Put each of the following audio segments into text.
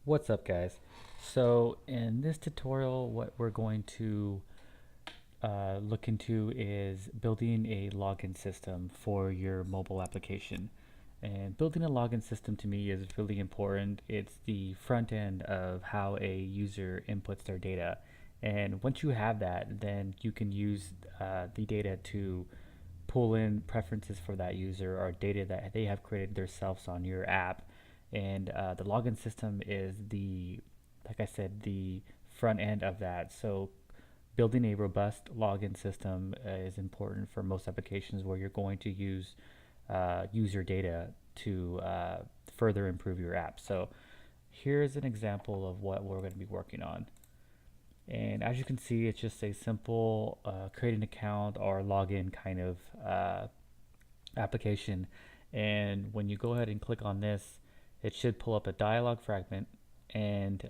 What's up, guys? So in this tutorial, what we're going to look into is building a login system for your mobile application. And building a login system to me is really important. It's the front end of how a user inputs their data. And once you have that, then you can use the data to pull in preferences for that user or data that they have created themselves on your app. And the login system is like I said, the front end of that. So building a robust login system is important for most applications where you're going to use user data to further improve your app. So here's an example of what we're going to be working on. And as you can see, it's just a simple create an account or login kind of application. And when you go ahead and click on this, it should pull up a dialog fragment, and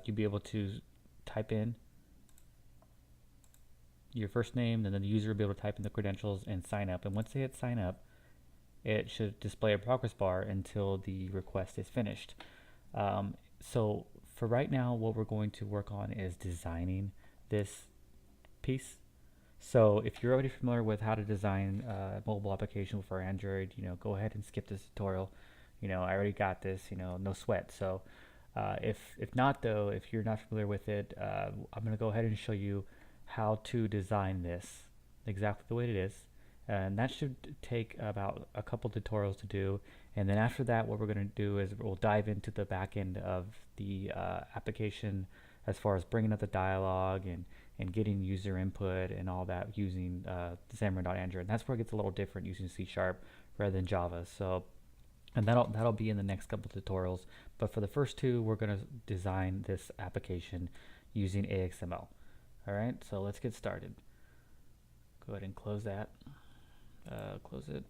you'll be able to type in your first name, and then the user will be able to type in the credentials and sign up. And once they hit sign up, it should display a progress bar until the request is finished. So for right now, what we're going to work on is designing this piece. So if you're already familiar with how to design a mobile application for Android, go ahead and skip this tutorial. I already got this, no sweat. So if not though, if you're not familiar with it, I'm going to go ahead and show you how to design this exactly the way it is. And that should take about a couple tutorials to do. And then after that, what we're going to do is we'll dive into the back end of the application as far as bringing up the dialogue and getting user input and all that using Xamarin.Android. And that's where it gets a little different using C# rather than Java. So, and that'll be in the next couple tutorials. But for the first two, we're going to design this application using AXML. All right, so let's get started. Go ahead and close that. Close it.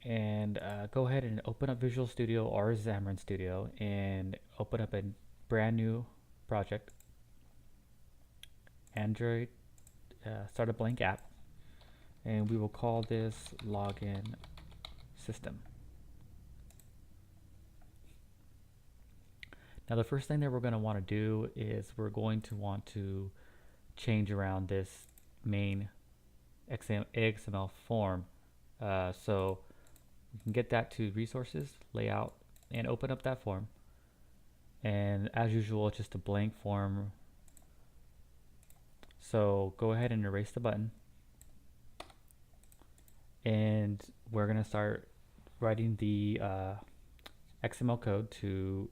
And go ahead and open up Visual Studio or Xamarin Studio and open up a brand new project. Android, start a blank app, and we will call this login system. Now the first thing that we're going to want to do is we're going to want to change around this main XML form. So you can get that to resources, layout, and open up that form. And as usual, it's just a blank form. So go ahead and erase the button. And we're going to start writing the XML code to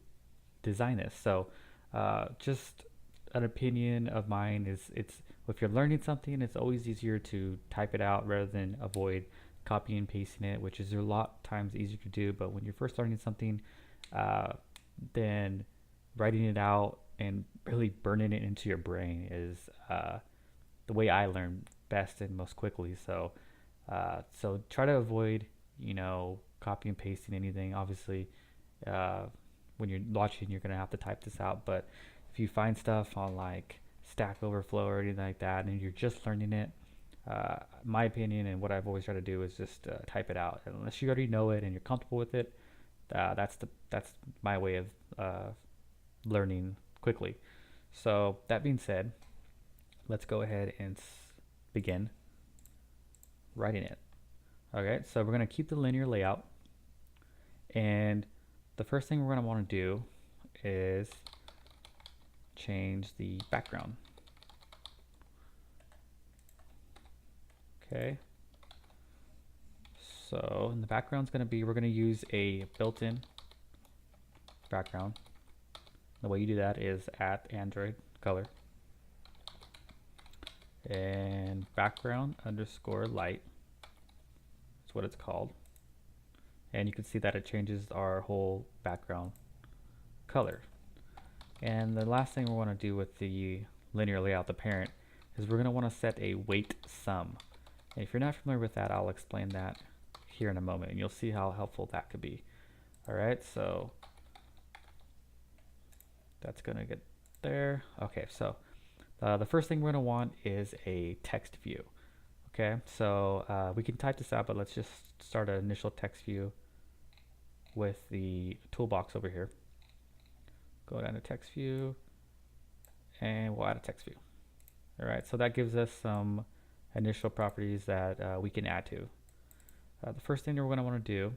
design this. So just an opinion of mine is if you're learning something, it's always easier to type it out rather than avoid copying and pasting it, which is a lot times easier to do. But when you're first learning something, then writing it out and really burning it into your brain is the way I learn best and most quickly. So so try to avoid copy and pasting anything. Obviously when you're watching, you're gonna have to type this out, but if you find stuff on like Stack Overflow or anything like that and you're just learning it, my opinion and what I've always tried to do is just type it out. Unless you already know it and you're comfortable with it, that's my way of learning quickly. So that being said, let's go ahead and begin writing it. Okay, so we're going to keep the linear layout, and the first thing we're going to want to do is change the background. Okay, so in the background's going to be, we're going to use a built-in background. The way you do that is at Android color and background underscore light. That's what it's called. And you can see that it changes our whole background color. And the last thing we want to do with the linear layout, the parent, is we're going to want to set a weight sum. And if you're not familiar with that, I'll explain that here in a moment, and you'll see how helpful that could be. Alright, so that's going to get there. Okay, so the first thing we're going to want is a text view. Okay, so we can type this out, but let's just start an initial text view. with the toolbox over here. Go down to TextView, and we'll add a TextView. All right, so that gives us some initial properties that we can add to. The first thing that we're going to want to do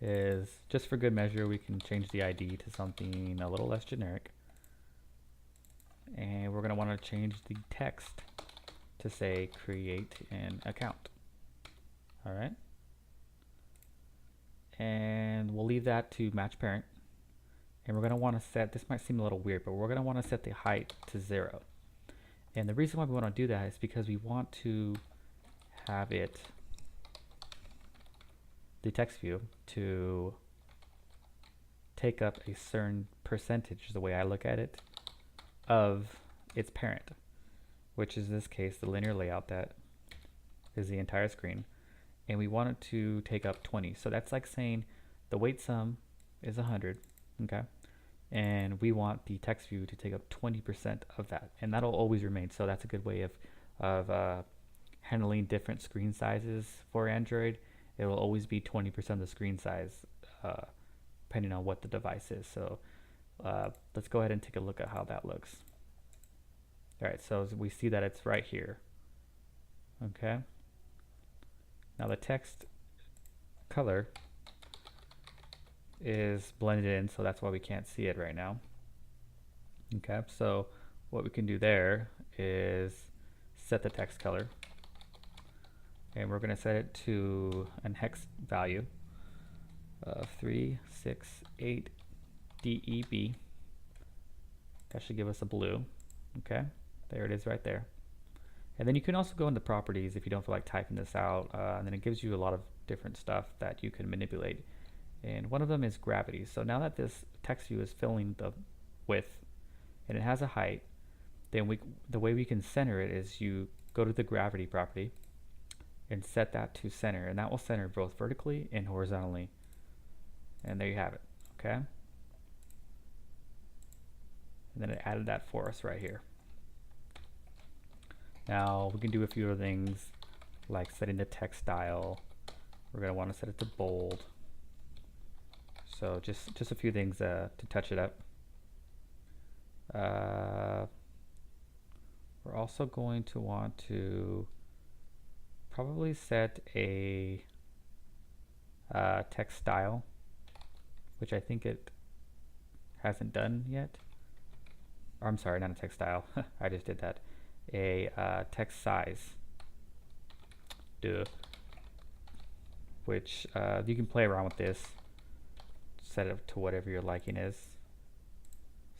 is, just for good measure, we can change the ID to something a little less generic. And we're going to want to change the text to say create an account. All right. And we'll leave that to match parent. And we're going to want to set, this might seem a little weird, but we're going to want to set the height to 0. And the reason why we want to do that is because we want to have it, the text view, to take up a certain percentage, the way I look at it, of its parent, which is in this case the linear layout that is the entire screen. And we want it to take up 20. So that's like saying the weight sum is 100, okay? And we want the text view to take up 20% of that, and that'll always remain. So that's a good way of handling different screen sizes for Android. It will always be 20% of the screen size, depending on what the device is. So let's go ahead and take a look at how that looks. All right, so we see that it's right here. Okay. Now the text color is blended in, so that's why we can't see it right now. Okay, so what we can do there is set the text color, and we're going to set it to an hex value of 368 DEB. That should give us a blue. Okay, there it is right there. And then you can also go into properties if you don't feel like typing this out, and then it gives you a lot of different stuff that you can manipulate. And one of them is gravity. So now that this text view is filling the width and it has a height, then the way we can center it is you go to the gravity property and set that to center, and that will center both vertically and horizontally. And there you have it. Okay. And then it added that for us right here. Now we can do a few other things like setting the text style. We're going to want to set it to bold. So just a few things to touch it up. We're also going to want to probably set a text style, which I think it hasn't done yet. Or I'm sorry, not a text style. I just did that. A text size, which you can play around with this, set it to whatever your liking is.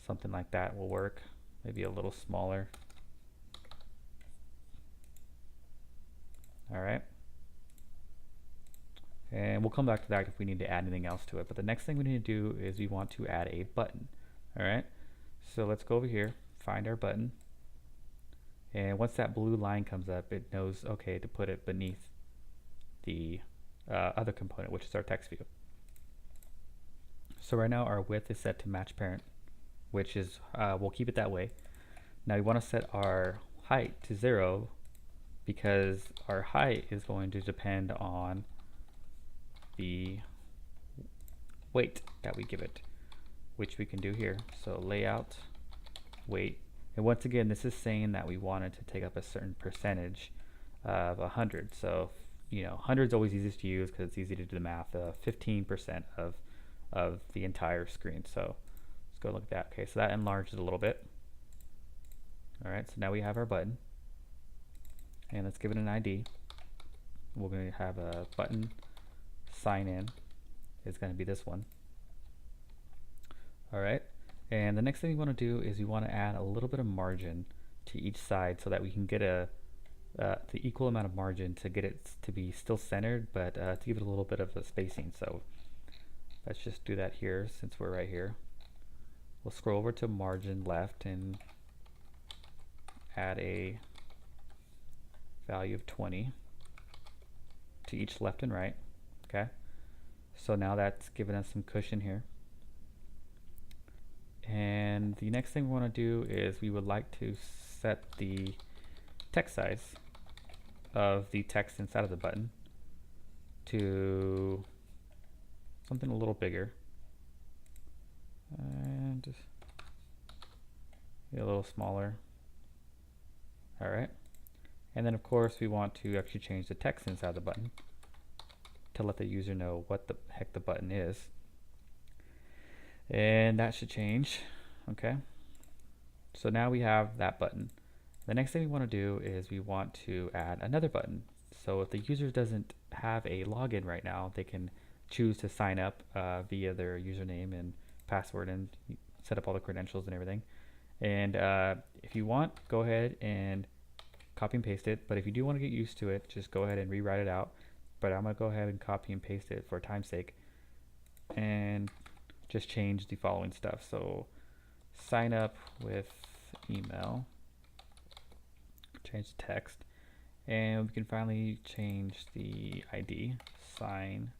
Something like that will work, maybe a little smaller. All right, and we'll come back to that if we need to add anything else to it. But the next thing we need to do is we want to add a button. All right, so let's go over here, find our button. And once that blue line comes up, it knows, okay, to put it beneath the other component, which is our text view. So right now our width is set to match parent, which is, we'll keep it that way. Now we want to set our height to 0 because our height is going to depend on the weight that we give it, which we can do here. So layout, weight. And once again, this is saying that we want it to take up a certain percentage of 100. So, you know, 100 is always easiest to use because it's easy to do the math. 15% of the entire screen. So let's go look at that. Okay, so that enlarged it a little bit. All right, so now we have our button. And let's give it an ID. We're going to have a button sign in. It's going to be this one. All right. And the next thing we want to do is we want to add a little bit of margin to each side so that we can get the equal amount of margin to get it to be still centered, but to give it a little bit of a spacing. So let's just do that here since we're right here. We'll scroll over to margin left and add a value of 20 to each left and right. Okay. So now that's given us some cushion here. And the next thing we want to do is we would like to set the text size of the text inside of the button to something a little bigger. And a little smaller. All right. And then of course we want to actually change the text inside the button to let the user know what the heck the button is. And that should change. Okay. So now we have that button. The next thing we want to do is we want to add another button. So if the user doesn't have a login right now, they can choose to sign up via their username and password and set up all the credentials and everything. And if you want, go ahead and copy and paste it. But if you do want to get used to it, just go ahead and rewrite it out. But I'm going to go ahead and copy and paste it for time's sake. And just change the following stuff. So sign up with email. Change the text. And we can finally change the ID. Sign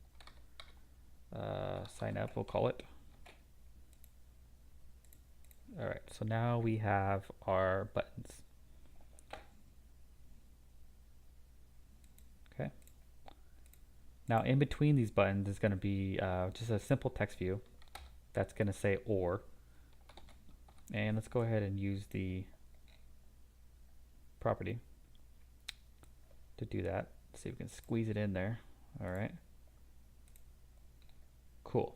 up, we'll call it. Alright, so now we have our buttons. Okay. Now in between these buttons is going to be just a simple text view that's going to say or. And let's go ahead and use the property to do that. Let's see if we can squeeze it in there. Alright. Cool.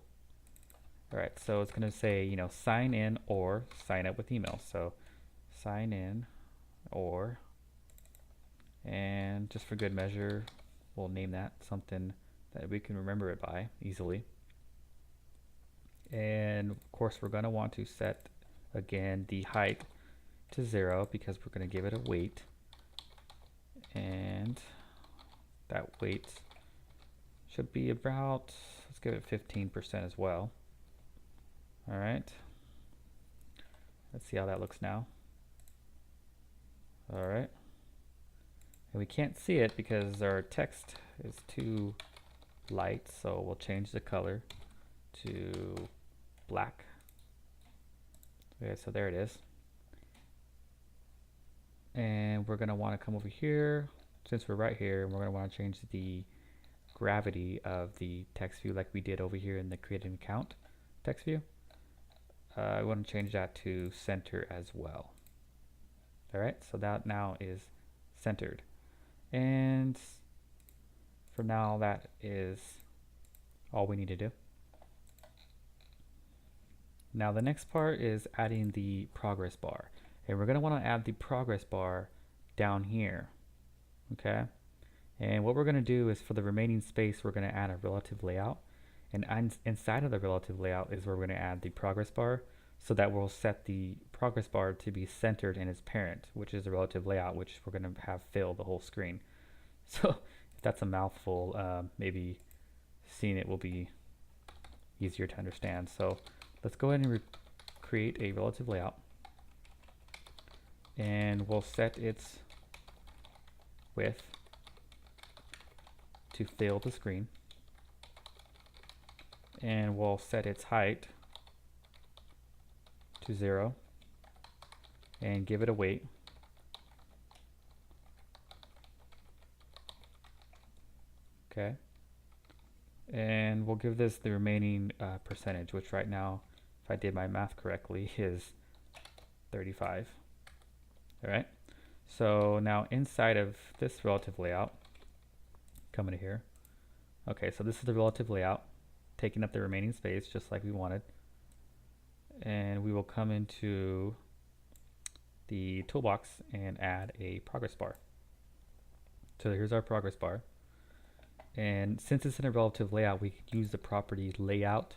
Alright, so it's going to say, you know, sign in or sign up with email. So sign in or, and just for good measure, we'll name that something that we can remember it by easily. And of course, we're going to want to set again the height to 0 because we're going to give it a weight. And that weight should be about, let's give it 15% as well. All right. Let's see how that looks now. All right. And we can't see it because our text is too light, so we'll change the color to black. Okay, so there it is. And we're going to want to come over here, since we're right here, and we're going to want to change the gravity of the text view like we did over here in the create an account text view. I want to change that to center as well. Alright, so that now is centered. And for now, that is all we need to do. Now the next part is adding the progress bar. And we're going to want to add the progress bar down here. Okay? And what we're going to do is for the remaining space, we're going to add a relative layout. And inside of the relative layout is where we're going to add the progress bar, so that we'll set the progress bar to be centered in its parent, which is the relative layout, which we're going to have fill the whole screen. So if that's a mouthful, maybe seeing it will be easier to understand. So let's go ahead and create a relative layout. And we'll set its width to fill the screen. And we'll set its height to 0 and give it a weight. Okay. And we'll give this the remaining percentage, which right now, if I did my math correctly, is 35. All right. So now inside of this relative layout, come into here. Okay, so this is the relative layout, taking up the remaining space just like we wanted. And we will come into the toolbox and add a progress bar. So here's our progress bar. And since it's in a relative layout, we can use the property layout,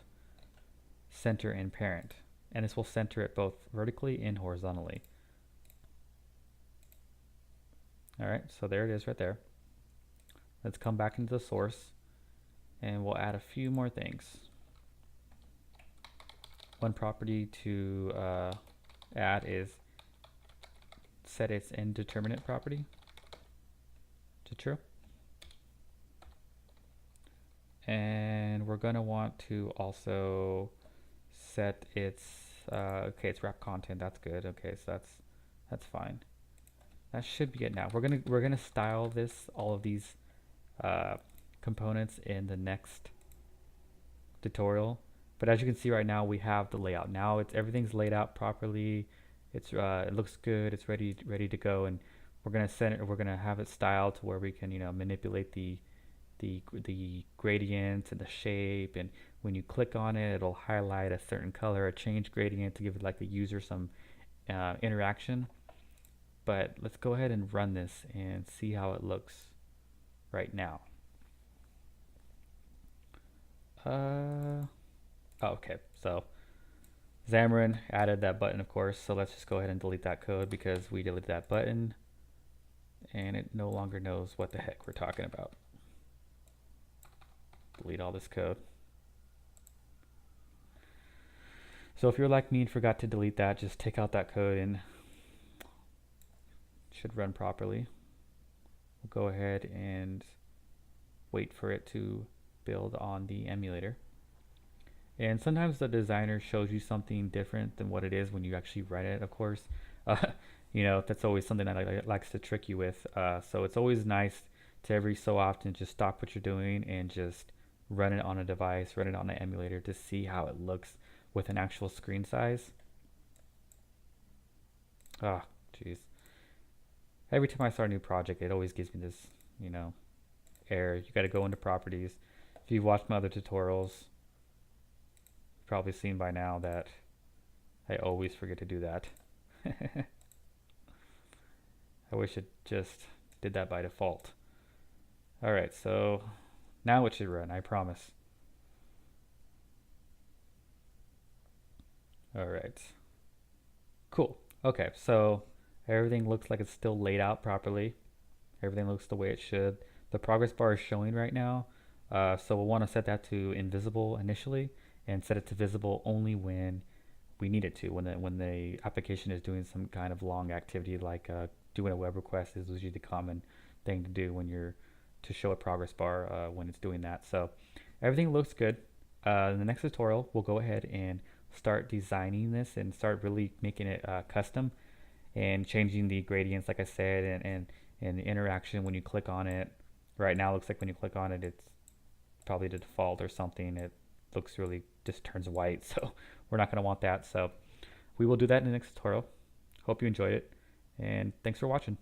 center, and parent. And this will center it both vertically and horizontally. All right, so there it is right there. Let's come back into the source and we'll add a few more things. One property to add is set its indeterminate property to true. And we're going to want to also set its okay, it's wrap content. That's good. Okay, so that's fine. That should be it now. We're gonna style this, all of these components in the next tutorial. But as you can see right now, we have the layout. Now everything's laid out properly. It looks good. It's ready to go, and we're gonna send it. We're gonna have it styled to where we can manipulate the gradients and the shape. And when you click on it, it'll highlight a certain color, or change gradient to give it like the user some interaction. But let's go ahead and run this and see how it looks right now. Oh, okay, so Xamarin added that button, of course, so let's just go ahead and delete that code because we deleted that button and it no longer knows what the heck we're talking about. Delete all this code. So if you're like me and forgot to delete that, just take out that code and it should run properly. We'll go ahead and wait for it to build on the emulator. And sometimes the designer shows you something different than what it is when you actually write it, of course. That's always something that likes to trick you with. So it's always nice to every so often just stop what you're doing and just run it on a device, run it on the emulator to see how it looks with an actual screen size. Ah, jeez. Every time I start a new project, it always gives me this, error. You got to go into properties. If you've watched my other tutorials, you've probably seen by now that I always forget to do that. I wish it just did that by default. Alright, so now it should run, I promise. Alright. Cool. Okay, so everything looks like it's still laid out properly. Everything looks the way it should. The progress bar is showing right now. So we'll want to set that to invisible initially and set it to visible only when we need it to, when the application is doing some kind of long activity like doing a web request is usually the common thing to do when you're to show a progress bar when it's doing that. So everything looks good. In the next tutorial, we'll go ahead and start designing this and start really making it custom and changing the gradients, like I said, and the interaction when you click on it. Right now, it looks like when you click on it, it's probably the default or something. It looks really just turns white, so we're not going to want that. So we will do that in the next tutorial. Hope you enjoyed it, and thanks for watching.